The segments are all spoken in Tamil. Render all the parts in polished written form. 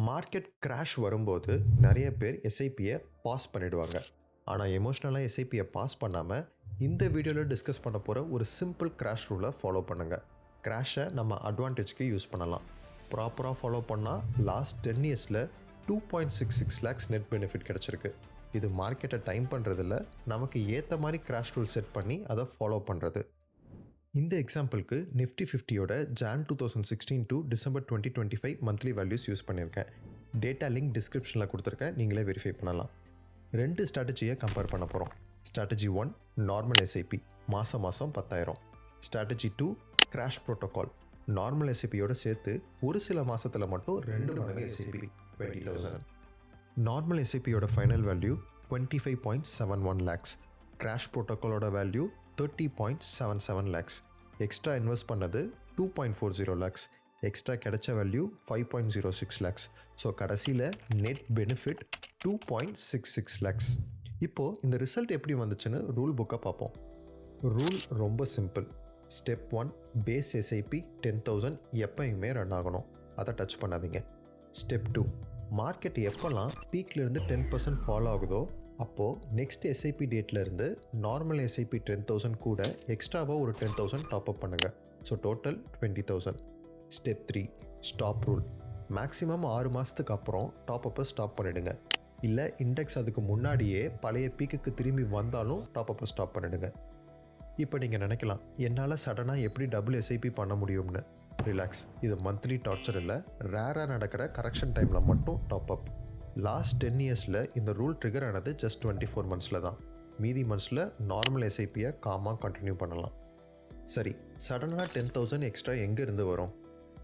மார்க்கெட் கிராஷ் வரும்போது நிறைய பேர் எஸ்ஐபியை பாஸ் பண்ணிடுவாங்க. ஆனால் எமோஷ்னலாக எஸ்ஐபியை பாஸ் பண்ணாமல் இந்த வீடியோவில் டிஸ்கஸ் பண்ண போகிற ஒரு சிம்பிள் கிராஷ் ரூலை ஃபாலோ பண்ணுங்கள். கிராஷை நம்ம அட்வான்டேஜ்க்கு யூஸ் பண்ணலாம். ப்ராப்பராக ஃபாலோ பண்ணால் லாஸ்ட் 10 இயர்ஸில் 2.66 லேக்ஸ் நெட் பெனிஃபிட் கிடச்சிருக்கு. இது மார்க்கெட்டை டைம் பண்ணுறதில்ல, நமக்கு ஏற்ற மாதிரி கிராஷ் ரூல் செட் பண்ணி அதை ஃபாலோ பண்ணுறது. இந்த எக்ஸாம்பிளுக்கு நிஃப்டி 50யோட Jan 2016 to December 2025 monthly values use பண்ணியிருக்கேன். டேட்டா லிங்க் டிஸ்கிரிப்ஷனில் கொடுத்துருக்கேன், நீங்களே வெரிஃபை பண்ணலாம். 2 ஸ்ட்ராட்டஜியை கம்பேர் பண்ண போகிறோம். ஸ்ட்ராட்டஜி 1 நார்மல் எஸ்ஐபி, மாதம் 10,000. ஸ்ட்ராட்டஜி 2 கிராஷ் ப்ரோட்டோகால், நார்மல் எஸ்ஐபியோட சேர்த்து ஒரு சில மாதத்தில் மட்டும் 2 மடங்கு எஸ்ஐபி 20,000. நார்மல் எஸ்ஐபியோட ஃபைனல் வேல்யூ 25.71 லேக்ஸ், கிராஷ் ப்ரோட்டோகாலோட வேல்யூ 30.77 லேக்ஸ். எக்ஸ்ட்ரா இன்வெஸ்ட் பண்ணது 2.40 லேக்ஸ், எக்ஸ்ட்ரா கிடைச்ச வேல்யூ 5.06 லேக்ஸ். ஸோ கடைசியில் நெட் பெனிஃபிட் 2.66 லேக்ஸ். இப்போது இந்த ரிசல்ட் எப்படி வந்துச்சுன்னு ரூல் புக்கை பார்ப்போம். ரூல் ரொம்ப சிம்பிள். ஸ்டெப் 1, பேஸ் எஸ்ஐபி 10,000 எப்பயுமே ரன் ஆகணும், அதை டச் பண்ணாதீங்க. ஸ்டெப் 2, மார்க்கெட் எப்போல்லாம் பீக்லேருந்து 10% ஃபாலோ ஆகுதோ அப்போது நெக்ஸ்ட் எஸ்ஐபி டேட்லேருந்து நார்மல் எஸ்ஐபி 10,000 கூட எக்ஸ்ட்ராவாக ஒரு 10,000 டாப்அப் பண்ணுங்கள். So total 20,000. Step 3, stop rule. Maximum 6 மாதத்துக்கு அப்புறம் டாப்அப்பை ஸ்டாப் பண்ணிவிடுங்க. இல்லை இண்டெக்ஸ் அதுக்கு முன்னாடியே பழைய பீக்குக்கு திரும்பி வந்தாலும் டாப்அப்பை ஸ்டாப் பண்ணிவிடுங்க. இப்போ நீங்கள் நினைக்கலாம், என்னால் சடனாக எப்படி டபுள் எஸ்ஐபி பண்ண முடியும்னு. ரிலாக்ஸ், இது மந்த்லி டார்ச்சர் இல்லை, ரேராக நடக்கிற கரெக்ஷன் டைமில் மட்டும் டாப்அப். லாஸ்ட் 10 இயர்ஸில் இந்த ரூல் ட்ரிகர் ஆனது ஜஸ்ட் 24 மந்த்ஸில் தான். மீதி மந்த்ஸில் நார்மல் எஸ்ஐபியை காமாக கண்டினியூ பண்ணலாம். சரி, சடனாக 10,000 எக்ஸ்ட்ரா எங்கே இருந்து வரும்?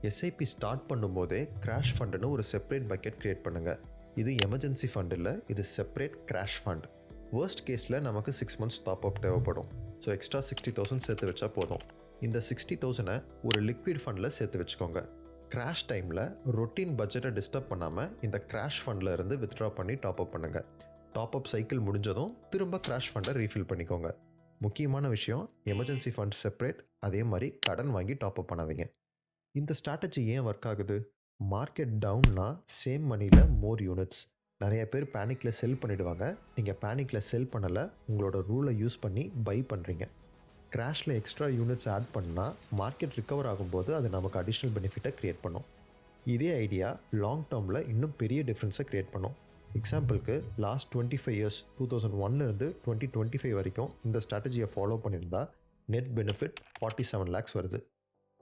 எஸ்ஐபி ஸ்டார்ட் பண்ணும்போதே கிராஷ் ஃபண்டுன்னு ஒரு செப்பரேட் பக்கெட் க்ரியேட் பண்ணுங்கள். இது எமர்ஜென்சி ஃபண்ட் இல்லை, இது செப்பரேட் கிராஷ் ஃபண்ட். வேர்ஸ்ட் கேஸில் நமக்கு 6 மந்த்ஸ் டாப்அப் தேவைப்படும். ஸோ எக்ஸ்ட்ரா 60,000 சேர்த்து வச்சா போதும். இந்த 60,000 ஒரு லிக்விட் ஃபண்டில் சேர்த்து வச்சுக்கோங்க. கிராஷ் டைமில் ரொட்டீன் பட்ஜெட்டை டிஸ்டர்ப் பண்ணாமல் இந்த கிராஷ் ஃபண்டில் இருந்து வித்ட்ரா பண்ணி டாப்அப் பண்ணுங்கள். டாப்அப் சைக்கிள் முடிஞ்சதும் திரும்ப கிராஷ் ஃபண்டை ரீஃபில் பண்ணிக்கோங்க. முக்கியமான விஷயம், எமர்ஜென்சி ஃபண்ட் செப்பரேட், அதே மாதிரி கடன் வாங்கி டாப்அப் பண்ணாதீங்க. இந்த ஸ்ட்ராட்டஜி ஏன் ஒர்க் ஆகுது? மார்க்கெட் டவுன்னா சேம் மணியில் மோர் யூனிட்ஸ். நிறைய பேர் பேனிக்கில் செல் பண்ணிவிடுவாங்க. நீங்கள் பேனிக்கில் செல் பண்ணலை, உங்களோட ரூலை யூஸ் பண்ணி பை பண்ணுறீங்க. கிராஷில் எக்ஸ்ட்ரா யூனிட்ஸ் ஆட் பண்ணால் மார்க்கெட் ரிகவர் ஆகும்போது அது நமக்கு அடிஷ்னல் பெனிஃபிட்டை க்ரியேட் பண்ணும். இதே ஐடியா லாங் டேர்மில் இன்னும் பெரிய டிஃப்ரென்ஸை க்ரியேட் பண்ணும். எக்ஸாம்பிளுக்கு லாஸ்ட் 25 இயர்ஸ் 2001 2025 வரைக்கும் இந்த ஸ்ட்ராட்டஜியை ஃபாலோ பண்ணியிருந்தால் நெட் பெனிஃபிட் 47 லேக்ஸ் வருது.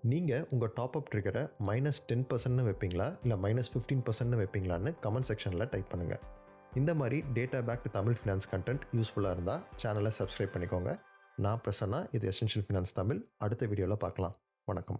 நீங்கள் உங்கள் டாப்அப் ட்ரிகரை -10% வைப்பீங்களா இல்லை -15% வைப்பீங்களான்னு கமெண்ட் செக்ஷனில் டைப் பண்ணுங்கள். இந்த மாதிரி data backed Tamil finance content யூஸ்ஃபுல்லாக இருந்தால் சேனலை சப்ஸ்கிரைப் பண்ணிக்கோங்க. நான் பிரசன்னா, இது எசென்ஷியல் ஃபினான்ஸ் தமிழ். அடுத்த வீடியோவில் பார்க்கலாம். வணக்கம்.